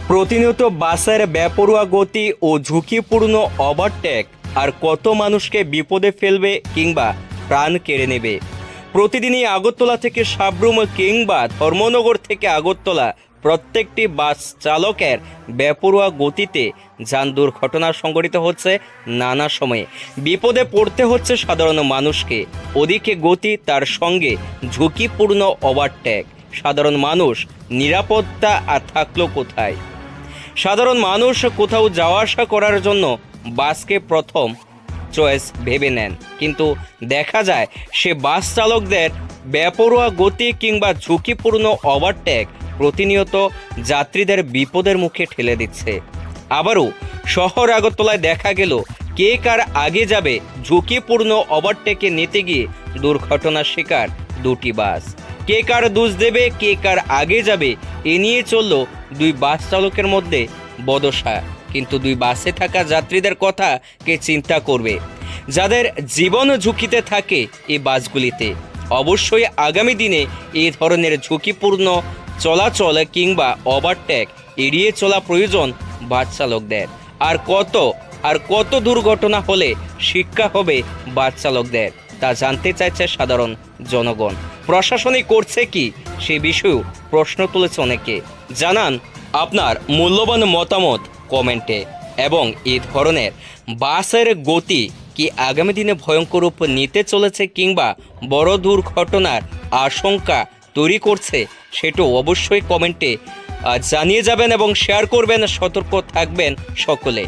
প্রতিনিয়ত বাসের বেপরোয়া গতি ও ঝুঁকিপূর্ণ ওভারটেক আর কত মানুষকে বিপদে ফেলবে কিংবা প্রাণ কেড়ে নেবে। প্রতিদিনই আগরতলা থেকে সাবরুম কিংবা ধর্মনগর থেকে আগরতলা প্রত্যেকটি বাস চালকের বেপরোয়া গতিতে যান দুর্ঘটনা সংঘটিত হচ্ছে। নানা সময়ে বিপদে পড়তে হচ্ছে সাধারণ মানুষকে। ওদিকে গতি, তার সঙ্গে ঝুঁকিপূর্ণ ওভারটেক। সাধারণ মানুষ নিরাপত্তা আর থাকলো কোথায়? সাধারণ মানুষ কোথাও যাওয়া আসা করার জন্য বাসকে প্রথম চয়েস ভেবে নেন, কিন্তু দেখা যায় সে বাস চালকদের বেপরোয়া গতি কিংবা ঝুঁকিপূর্ণ ওভারটেক প্রতিনিয়ত যাত্রীদের বিপদের মুখে ঠেলে দিচ্ছে। আবারও শহর আগরতলায় দেখা গেল কে কার আগে যাবে ঝুঁকিপূর্ণ ওভারটেকে নিতে গিয়ে দুর্ঘটনার শিকার দুটি বাস। কে কার দোষ দেবে, কে কার আগে যাবে, এ নিয়ে চলল দুই বাস চালকের মধ্যে বচসা। কিন্তু দুই বাসে থাকা যাত্রীদের কথা কে চিন্তা করবে, যাদের জীবন ঝুঁকিতে থাকে এই বাসগুলিতে? অবশ্যই আগামী দিনে এই ধরনের ঝুঁকিপূর্ণ চলাচল কিংবা ওভারটেক এড়িয়ে চলা প্রয়োজন বাস চালকদের। আর কত দুর্ঘটনা হলে শিক্ষা হবে বাস চালকদের, তা জানতে চাইছে সাধারণ জনগণ। প্রশাসনই করছে কি সে বিষয়েও প্রশ্ন তুলেছে অনেকে। জানান আপনার মূল্যবান মতামত কমেন্টে। এবং এই ধরনের বাসের গতি কি আগামী দিনে ভয়ঙ্কর রূপ নিতে চলেছে কিংবা বড় দুর্ঘটনার আশঙ্কা তৈরি করছে, সেটাও অবশ্যই কমেন্টে জানিয়ে যাবেন এবং শেয়ার করবেন। সতর্ক থাকবেন সকলে।